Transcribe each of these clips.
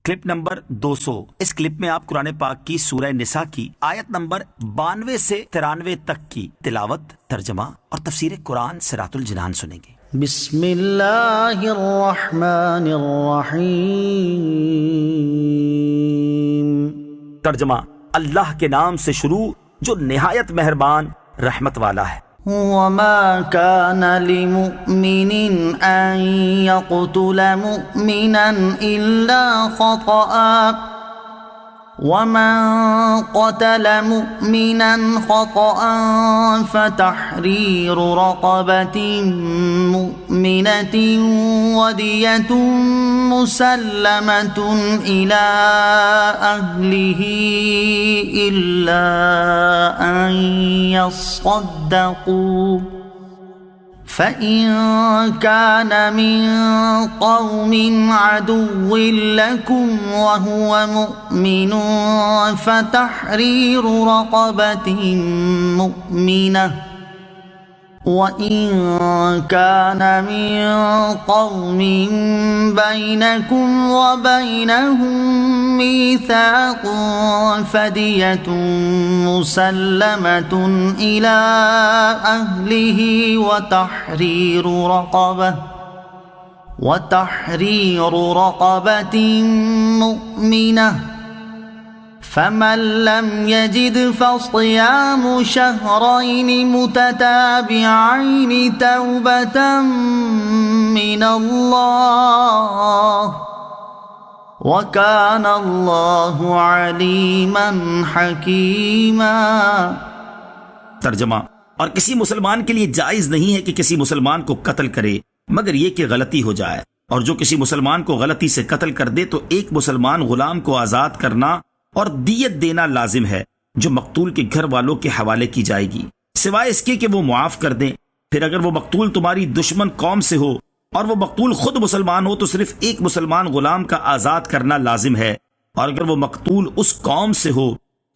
Clip number 200۔ اس clip میں آپ قرآن پاک کی سورہ نساء کی آیت نمبر 92 سے 93 تک کی تلاوت، ترجمہ اور تفسیر قرآن صراط الجنان سنیں گے۔ بسم اللہ الرحمن الرحیم۔ ترجمہ: اللہ کے نام سے شروع جو نہایت مہربان رحمت والا ہے۔ وما كان لمؤمن أن يقتل مؤمنا إلا خطأ ومن قتل مؤمنا خطأ فتحرير رقبة مؤمنة ودية مسلمة إلى أهله إلا أن يصدقوا فإن كان من قوم عدو لكم وهو مؤمن فتحرير رقبة مؤمنة وَإِن كَانَ مِن قَوْمٍ بَيْنَكُمْ وَبَيْنَهُم مِّيثَاقٌ فَدِيَةٌ مُّسَلَّمَةٌ إِلَىٰ أَهْلِهِ وَتَحْرِيرُ رَقَبَةٍ مُّؤْمِنَةٍ فمن لم يجد فصيام شهرين متتابعين توبة من الله وكان الله عليما حكيما۔ ترجمہ: اور کسی مسلمان کے لیے جائز نہیں ہے کہ کسی مسلمان کو قتل کرے مگر یہ کہ غلطی ہو جائے، اور جو کسی مسلمان کو غلطی سے قتل کر دے تو ایک مسلمان غلام کو آزاد کرنا اور دیت دینا لازم ہے جو مقتول کے گھر والوں کے حوالے کی جائے گی، سوائے اس کے کہ وہ معاف کر دیں۔ پھر اگر وہ مقتول تمہاری دشمن قوم سے ہو اور وہ مقتول خود مسلمان ہو تو صرف ایک مسلمان غلام کا آزاد کرنا لازم ہے، اور اگر وہ مقتول اس قوم سے ہو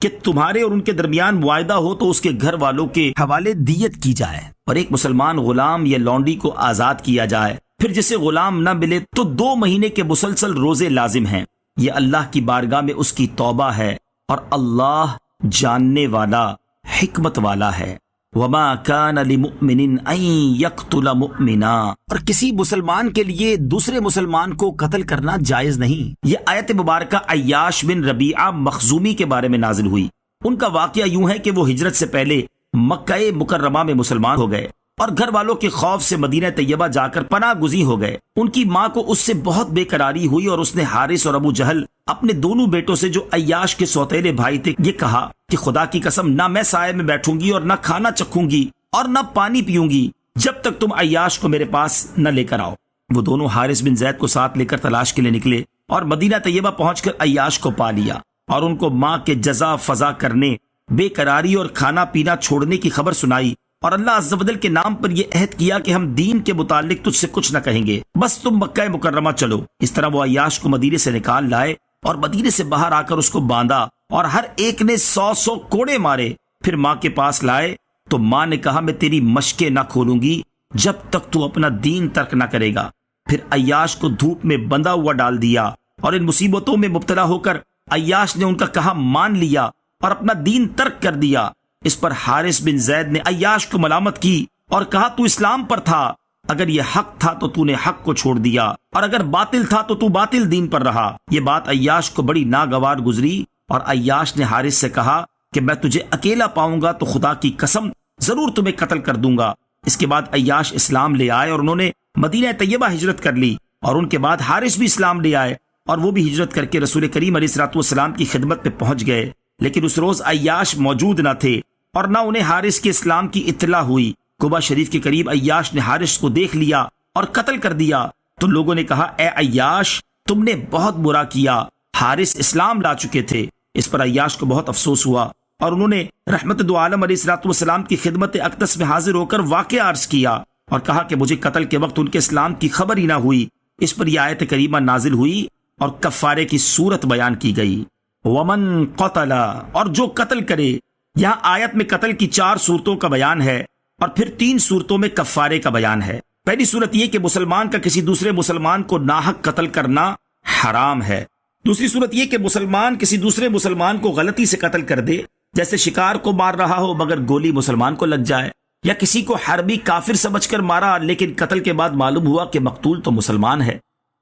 کہ تمہارے اور ان کے درمیان معاہدہ ہو تو اس کے گھر والوں کے حوالے دیت کی جائے، اور ایک مسلمان غلام یا لونڈی کو آزاد کیا جائے۔ پھر جسے غلام نہ ملے تو 2 مہینے کے مسلسل روزے لازم ہیں۔ یہ اللہ کی بارگاہ میں اس کی توبہ ہے، اور اللہ جاننے والا حکمت والا ہے۔ وما كان لمؤمن ان يقتل مؤمنا، اور کسی مسلمان کے لیے دوسرے مسلمان کو قتل کرنا جائز نہیں۔ یہ آیت مبارکہ عیاش بن ربیعہ مخزومی کے بارے میں نازل ہوئی۔ ان کا واقعہ یوں ہے کہ وہ ہجرت سے پہلے مکہ مکرمہ میں مسلمان ہو گئے اور گھر والوں کے خوف سے مدینہ طیبہ جا کر پناہ گزین ہو گئے۔ ان کی ماں کو اس سے بہت بے قراری ہوئی اور اس نے حارث اور ابو جہل اپنے دونوں بیٹوں سے جو عیاش کے سوتیلے بھائی تھے یہ کہا کہ خدا کی قسم نہ میں سائے میں بیٹھوں گی اور نہ کھانا چکھوں گی اور نہ پانی پیوں گی جب تک تم عیاش کو میرے پاس نہ لے کر آؤ۔ وہ دونوں حارث بن زید کو ساتھ لے کر تلاش کے لیے نکلے اور مدینہ طیبہ پہنچ کر عیاش کو پا لیا اور ان کو ماں کے جزا فضا کرنے، بے قراری اور کھانا پینا چھوڑنے کی خبر سنائی، اور اللہ عز و جل کے نام پر یہ عہد کیا کہ ہم دین کے متعلق تجھ سے کچھ نہ کہیں گے، بس تم مکہ مکرمہ چلو۔ اس طرح وہ عیاش کو مدینے سے نکال لائے اور مدینے سے باہر آ کر اس کو باندھا اور ہر ایک نے 100 کوڑے مارے۔ پھر ماں کے پاس لائے تو ماں نے کہا میں تیری مشقیں نہ کھولوں گی جب تک تو اپنا دین ترک نہ کرے گا۔ پھر عیاش کو دھوپ میں بندھا ہوا ڈال دیا، اور ان مصیبتوں میں مبتلا ہو کر عیاش نے ان کا کہا مان لیا اور اپنا دین ترک کر دیا۔ اس پر حارث بن زید نے عیاش کو ملامت کی اور کہا تو اسلام پر تھا، اگر یہ حق تھا تو نے حق کو چھوڑ دیا، اور اگر باطل تھا تو باطل دین پر رہا۔ یہ بات عیاش کو بڑی ناگوار گزری، اور عیاش نے حارث سے کہا کہ میں تجھے اکیلا پاؤں گا تو خدا کی قسم ضرور تمہیں قتل کر دوں گا۔ اس کے بعد عیاش اسلام لے آئے اور انہوں نے مدینہ طیبہ ہجرت کر لی، اور ان کے بعد حارث بھی اسلام لے آئے اور وہ بھی ہجرت کر کے رسول کریم علیہ الصلوۃ والسلام کی خدمت میں پہنچ گئے۔ لیکن اس روز عیاش موجود نہ تھے اور نہ انہیں حارث کے اسلام کی اطلاع ہوئی۔ قبا شریف کے قریب عیاش نے حارث کو دیکھ لیا اور قتل کر دیا تو لوگوں نے کہا اے عیاش تم نے بہت برا کیا، حارث اسلام لا چکے تھے۔ اس پر عیاش کو بہت افسوس ہوا اور انہوں نے رحمت دو عالم علیہ الصلوۃ والسلام کی خدمت اقدس میں حاضر ہو کر واقعہ عرض کیا اور کہا کہ مجھے قتل کے وقت ان کے اسلام کی خبر ہی نہ ہوئی۔ اس پر یہ آیت کریمہ نازل ہوئی اور کفارے کی صورت بیان کی گئی۔ ومن قتل، اور جو قتل کرے۔ یہاں آیت میں قتل کی 4 صورتوں کا بیان ہے اور پھر 3 صورتوں میں کفارے کا بیان ہے۔ پہلی صورت یہ کہ مسلمان کا کسی دوسرے مسلمان کو ناحق قتل کرنا حرام ہے۔ دوسری صورت یہ کہ مسلمان کسی دوسرے مسلمان کو غلطی سے قتل کر دے، جیسے شکار کو مار رہا ہو مگر گولی مسلمان کو لگ جائے، یا کسی کو حربی کافر سمجھ کر مارا لیکن قتل کے بعد معلوم ہوا کہ مقتول تو مسلمان ہے۔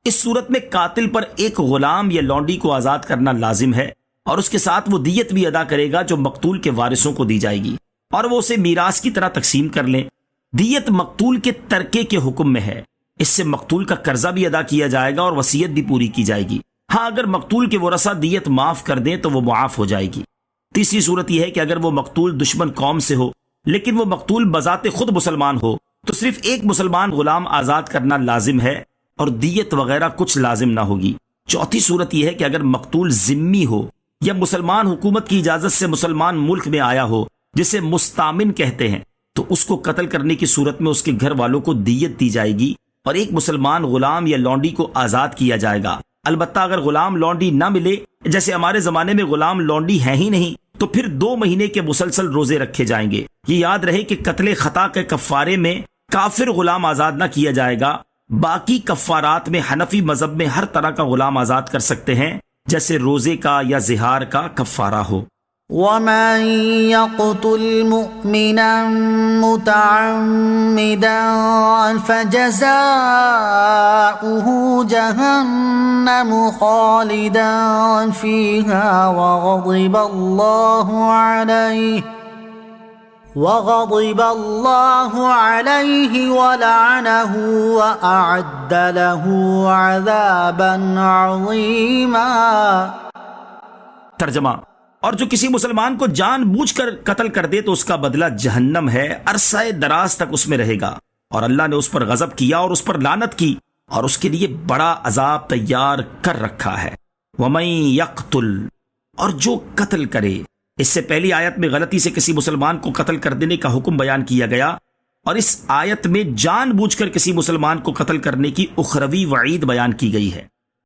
اس صورت میں قاتل پر ایک غلام یا لونڈی کو آزاد کرنا لازم ہے، اور اس کے ساتھ وہ دیت بھی ادا کرے گا جو مقتول کے وارثوں کو دی جائے گی، اور وہ اسے میراث کی طرح تقسیم کر لیں۔ دیت مقتول کے ترکے کے حکم میں ہے، اس سے مقتول کا قرضہ بھی ادا کیا جائے گا اور وصیت بھی پوری کی جائے گی۔ ہاں اگر مقتول کے ورثہ دیت معاف کر دیں تو وہ معاف ہو جائے گی۔ تیسری صورت یہ ہے کہ اگر وہ مقتول دشمن قوم سے ہو لیکن وہ مقتول بذات خود مسلمان ہو تو صرف ایک مسلمان غلام آزاد کرنا لازم ہے اور دیت وغیرہ کچھ لازم نہ ہوگی۔ چوتھی صورت یہ ہے کہ اگر مقتول ذمی ہو یا مسلمان حکومت کی اجازت سے مسلمان ملک میں آیا ہو جسے مستامن کہتے ہیں، تو اس کو قتل کرنے کی صورت میں اس کے گھر والوں کو دیت دی جائے گی اور ایک مسلمان غلام یا لونڈی کو آزاد کیا جائے گا۔ البتہ اگر غلام لونڈی نہ ملے، جیسے ہمارے زمانے میں غلام لونڈی ہیں ہی نہیں، تو پھر 2 مہینے کے مسلسل روزے رکھے جائیں گے۔ یہ یاد رہے کہ قتل خطا کے کفارے میں کافر غلام آزاد نہ کیا جائے گا، باقی کفارات میں حنفی مذہب میں ہر طرح کا غلام آزاد کر سکتے ہیں، جیسے روزے کا یا زہار کا کفارہ ہو۔ وَمَن يَقْتُلْ مُؤْمِنًا مُتَعَمِّدًا فَجَزَاؤُهُ جَهَنَّمُ خَالِدًا فِيهَا وَغَضِبَ اللَّهُ عَلَيْهِ وَلَعَنَهُ وَأَعَدَّ لَهُ عَذَابًا عَظِيمًا۔ ترجمہ: اور جو کسی مسلمان کو جان بوجھ کر قتل کر دے تو اس کا بدلہ جہنم ہے، عرصہ دراز تک اس میں رہے گا، اور اللہ نے اس پر غضب کیا اور اس پر لعنت کی اور اس کے لیے بڑا عذاب تیار کر رکھا ہے۔ وَمَن يَقْتُلْ، اور جو قتل کرے۔ اس سے پہلی آیت میں غلطی سے کسی مسلمان کو قتل کر دینے کا حکم بیان کیا گیا، اور اس آیت میں جان بوجھ کر کسی مسلمان کو قتل کرنے کی اخروی وعید بیان کی گئی ہے۔